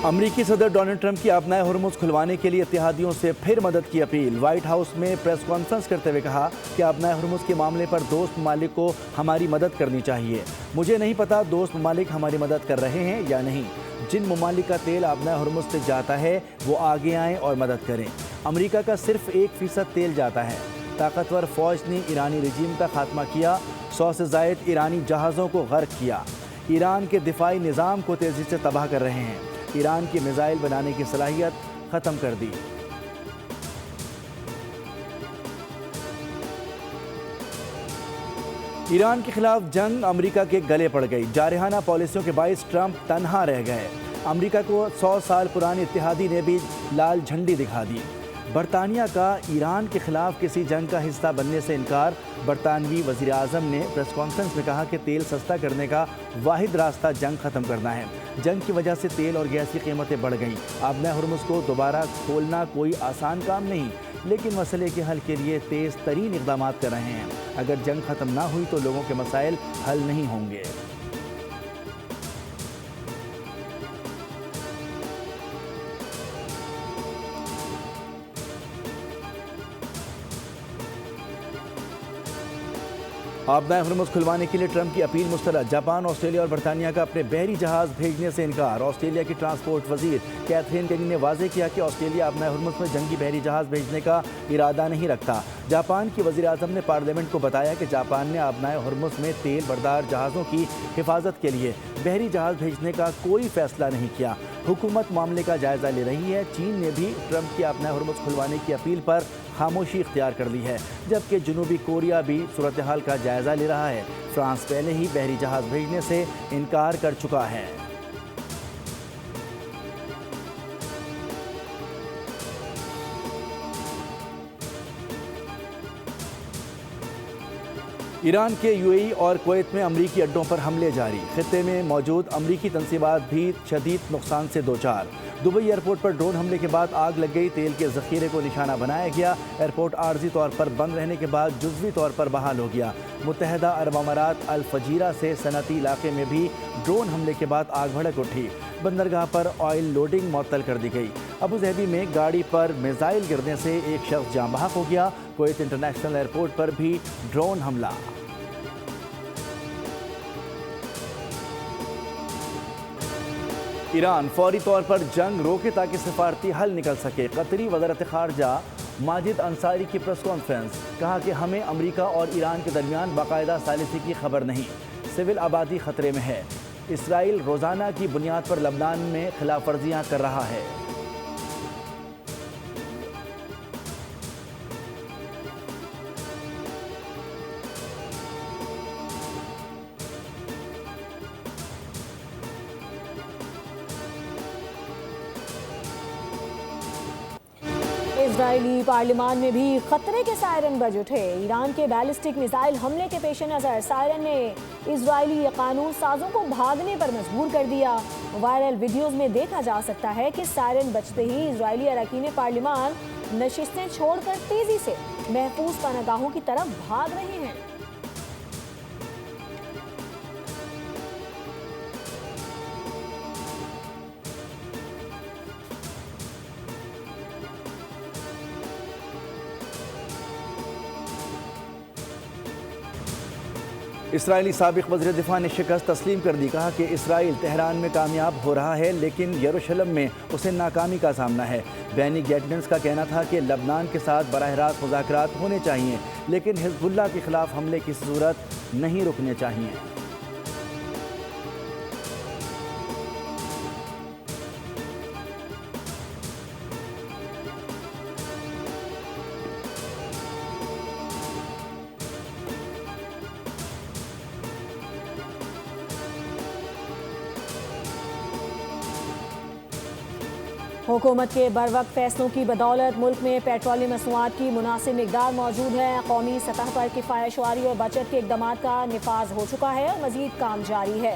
امریکی صدر Donald Trump کی آبنائے ہرمز کھلوانے کے لیے اتحادیوں سے پھر مدد کی اپیل۔ وائٹ ہاؤس میں پریس کانفرنس کرتے ہوئے کہا کہ آبنائے ہرمز کے معاملے پر دوست ممالک کو ہماری مدد کرنی چاہیے۔ مجھے نہیں پتا دوست ممالک ہماری مدد کر رہے ہیں یا نہیں۔ جن ممالک کا تیل آبنائے ہرمز تک جاتا ہے وہ آگے آئیں اور مدد کریں۔ امریکہ کا صرف 1% تیل جاتا ہے۔ طاقتور فوج نے ایرانی رجیم کا خاتمہ کیا، 100 سے زائد ایرانی جہازوں کو غرق کیا۔ ایران کے دفاعی نظام کو تیزی سے تباہ کر رہے ہیں۔ ایران کی میزائل بنانے کی صلاحیت ختم کر دی۔ ایران کے خلاف جنگ امریکہ کے گلے پڑ گئی۔ جارحانہ پالیسیوں کے باعث ٹرمپ تنہا رہ گئے۔ امریکہ کو 100 سال پرانی اتحادی نے بھی لال جھنڈی دکھا دی۔ برطانیہ کا ایران کے خلاف کسی جنگ کا حصہ بننے سے انکار۔ برطانوی وزیر اعظم نے پریس کانفرنس میں کہا کہ تیل سستا کرنے کا واحد راستہ جنگ ختم کرنا ہے۔ جنگ کی وجہ سے تیل اور گیس کی قیمتیں بڑھ گئیں۔ آبنائے ہرمز کو دوبارہ کھولنا کوئی آسان کام نہیں، لیکن مسئلے کے حل کے لیے تیز ترین اقدامات کر رہے ہیں۔ اگر جنگ ختم نہ ہوئی تو لوگوں کے مسائل حل نہیں ہوں گے۔ آبنائے ہرمز کھلوانے کے لیے ٹرمپ کی اپیل مسترد۔ جاپان، آسٹریلیا اور برطانیہ کا اپنے بحری جہاز بھیجنے سے انکار۔ آسٹریلیا کی ٹرانسپورٹ وزیر کیتھرین کنگ نے واضح کیا کہ آسٹریلیا آبنائے ہرمز میں جنگی بحری جہاز بھیجنے کا ارادہ نہیں رکھتا۔ جاپان کی وزیر اعظم نے پارلیمنٹ کو بتایا کہ جاپان نے آبنائے ہرمز میں تیل بردار جہازوں کی حفاظت کے لیے بحری جہاز بھیجنے کا کوئی فیصلہ نہیں کیا۔ حکومت معاملے کا جائزہ لے رہی ہے۔ چین نے بھی ٹرمپ کی آبنائے ہرمز کھلوانے کی اپیل پر خاموشی اختیار کر لی ہے، جبکہ جنوبی کوریا بھی صورتحال کا جائزہ لے رہا ہے۔ فرانس پہلے ہی بحری جہاز بھیجنے سے انکار کر چکا ہے۔ ایران کے UAE اور کویت میں امریکی اڈوں پر حملے جاری۔ خطے میں موجود امریکی تنصیبات بھی شدید نقصان سے دوچار۔ دبئی ایئرپورٹ پر ڈرون حملے کے بعد آگ لگ گئی۔ تیل کے ذخیرے کو نشانہ بنایا گیا۔ ایئرپورٹ عارضی طور پر بند رہنے کے بعد جزوی طور پر بحال ہو گیا۔ متحدہ عرب امارات الفجیرہ سے صنعتی علاقے میں بھی ڈرون حملے کے بعد آگ بھڑک اٹھی۔ بندرگاہ پر آئل لوڈنگ معطل کر دی گئی۔ ابوظہبی میں گاڑی پر میزائل گرنے سے ایک شخص جاں بحق ہو گیا۔ کویت انٹرنیشنل ایئرپورٹ پر بھی ڈرون حملہ۔ ایران فوری طور پر جنگ روکے تاکہ سفارتی حل نکل سکے۔ قطری وزارت خارجہ ماجد انصاری کی پریس کانفرنس، کہا کہ ہمیں امریکہ اور ایران کے درمیان باقاعدہ ثالثی کی خبر نہیں۔ سول آبادی خطرے میں ہے۔ اسرائیل روزانہ کی بنیاد پر لبنان میں خلاف ورزیاں کر رہا ہے۔ اسرائیلی پارلیمان میں بھی خطرے کے سائرن بج اٹھے۔ ایران کے بیلسٹک میزائل حملے کے پیش نظر سائرن نے اسرائیلی قانون سازوں کو بھاگنے پر مجبور کر دیا۔ وائرل ویڈیوز میں دیکھا جا سکتا ہے کہ سائرن بجتے ہی اسرائیلی اراکین پارلیمان نشستیں چھوڑ کر تیزی سے محفوظ پناہ گاہوں کی طرف بھاگ رہے ہیں۔ اسرائیلی سابق وزیر دفاع نے شکست تسلیم کر دی۔ کہا کہ اسرائیل تہران میں کامیاب ہو رہا ہے لیکن یروشلم میں اسے ناکامی کا سامنا ہے۔ بینی گیٹنس کا کہنا تھا کہ لبنان کے ساتھ براہ راست مذاکرات ہونے چاہیے لیکن حزب اللہ کے خلاف حملے کی صورت نہیں رکنے چاہیے۔ حکومت کے بروقت فیصلوں کی بدولت ملک میں پیٹرولیم مصنوعات کی مناسب مقدار موجود ہے۔ قومی سطح پر کفایت شعاری اور بچت کے اقدامات کا نفاذ ہو چکا ہے اور مزید کام جاری ہے۔